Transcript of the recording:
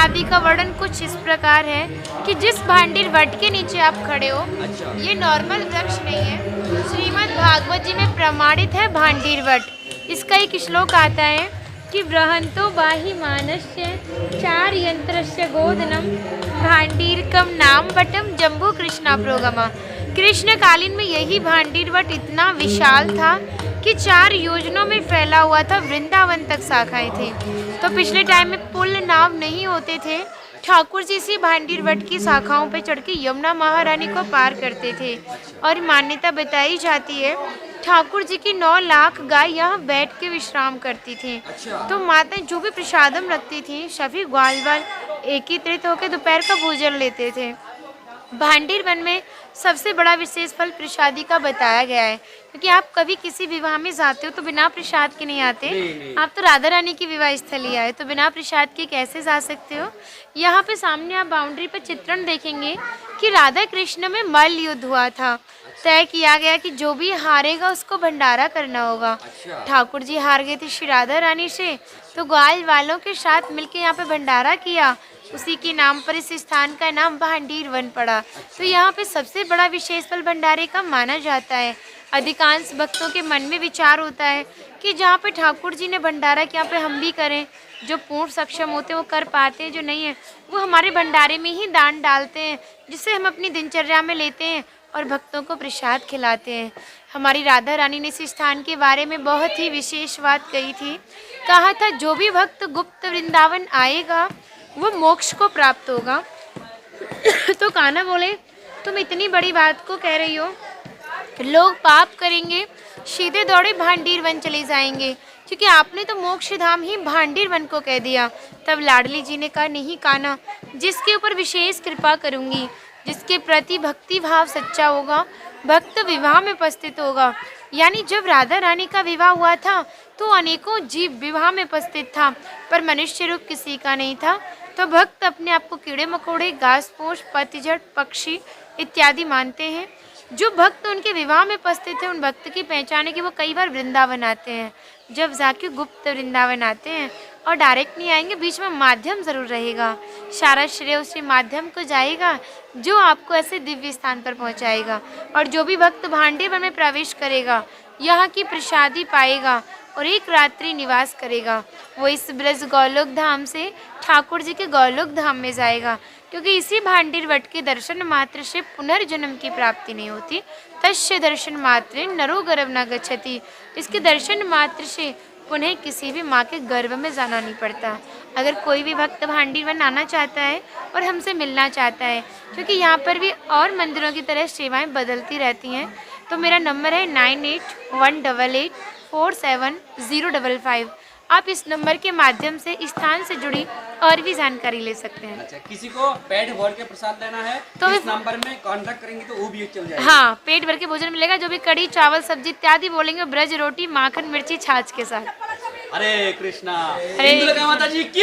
प्रसादी का वर्णन कुछ इस प्रकार है कि जिस भांडीर वट के नीचे आप खड़े हो, अच्छा। ये नॉर्मल वृक्ष नहीं है। श्रीमद् भागवत जी में प्रमाणित है भांडीर वट। इसका एक श्लोक आता है कि बृहंतो बाहि मानस्य चार यंत्रस्य गोदनम भांडीरकम नाम वटम जम्बू कृष्णा प्रोगमा। कृष्ण कालीन में यही भांडीर वट इतना विशाल था कि 4 योजनों में फैला हुआ था, वृंदावन तक शाखाएं थी। तो पिछले टाइम में पुल नाव नहीं होते थे, ठाकुर जी इसी भांडीर वट की शाखाओं पर चढ़ के यमुना महारानी को पार करते थे। और मान्यता बताई जाती है ठाकुर जी की 9 लाख गाय यहाँ बैठ के विश्राम करती थी। तो माता जो भी प्रसादम रखती थी सभी ग्वाल वाल एकत्रित होकर दोपहर का भोजन लेते थे। भांडीर वन में सबसे बड़ा विशेष फल प्रसादी का बताया गया है, क्योंकि आप कभी किसी विवाह में जाते हो तो बिना प्रसाद के नहीं आते। नहीं। आप तो राधा रानी की विवाह स्थली आए तो बिना प्रसाद के कैसे जा सकते हो। यहाँ पे सामने आप बाउंड्री पर चित्रण देखेंगे कि राधा कृष्ण में मल्ल युद्ध हुआ था। तय किया गया कि जो भी हारेगा उसको भंडारा करना होगा। ठाकुर जी हार गए थे श्री राधा रानी से, तो ग्वाल वालों के साथ मिलकर यहाँ पे भंडारा किया। उसी के नाम पर इस स्थान का नाम भांडीर वन पड़ा। तो यहाँ पे सबसे बड़ा विशेष फल भंडारे का माना जाता है। अधिकांश भक्तों के मन में विचार होता है कि जहाँ पे ठाकुर जी ने भंडारा किया पे हम भी करें। जो पूर्ण सक्षम होते हैं वो कर पाते हैं, जो नहीं है वो हमारे भंडारे में ही दान डालते हैं, जिससे हम अपनी दिनचर्या में लेते हैं और भक्तों को प्रसाद खिलाते हैं। हमारी राधा रानी ने इस स्थान के बारे में बहुत ही विशेष बात कही थी। कहा था जो भी भक्त गुप्त वृंदावन आएगा वो मोक्ष को प्राप्त होगा। तो कान्हा बोले तुम इतनी बड़ी बात को कह रही हो, लोग पाप करेंगे सीधे दौड़े भांडीर वन चले जाएंगे, क्योंकि आपने तो मोक्ष धाम ही भांडीर वन को कह दिया। तब लाडली जी ने कहा नहीं कान्हा, जिसके ऊपर विशेष कृपा करूंगी, जिसके प्रति भक्ति भाव सच्चा होगा, भक्त विवाह में उपस्थित होगा। यानी जब राधा रानी का विवाह हुआ था तो अनेकों जीव विवाह में उपस्थित था, पर मनुष्य रूप किसी का नहीं था। तो भक्त अपने आप को कीड़े मकोड़े, घास फूस, पतझड़, पक्षी इत्यादि मानते हैं। जो भक्त उनके विवाह में उपस्थित है उन भक्त की पहचान है कि वो कई बार वृंदावन आते हैं। जब जाके गुप्त वृंदावन आते हैं और डायरेक्ट नहीं आएंगे, बीच में माध्यम ज़रूर रहेगा। सारा श्रेय उसी माध्यम को जाएगा जो आपको ऐसे दिव्य स्थान पर पहुंचाएगा। और जो भी भक्त भांडीर वन में प्रवेश करेगा, यहाँ की प्रसादी पाएगा और एक रात्रि निवास करेगा, वो इस ब्रज गौलोक धाम से ठाकुर जी के गौलोक धाम में जाएगा। क्योंकि इसी भांडीर वट के दर्शन मात्र से पुनर्जन्म की प्राप्ति नहीं होती। तस्य दर्शन मात्र नरो गर्भ न गच्छति। इसके दर्शन मात्र से पुनः किसी भी माँ के गर्भ में जाना नहीं पड़ता। अगर कोई भी भक्त भांडीर वन आना चाहता है और हमसे मिलना चाहता है, क्योंकि यहाँ पर भी और मंदिरों की तरह सेवाएं बदलती रहती हैं, तो मेरा नंबर है 9818847055। आप इस नंबर के माध्यम से स्थान से जुड़ी और भी जानकारी ले सकते हैं। अच्छा, किसी को पेट भर के प्रसाद लेना है तो इस नंबर में कांटेक्ट करेंगे तो वो भी चल जाएगा। हाँ, पेट भर के भोजन मिलेगा। जो भी कड़ी चावल सब्जी इत्यादि बोलेंगे, ब्रज रोटी माखन मिर्ची छाछ के साथ। हरे कृष्णा। हरे इंदुलेखा माता जी की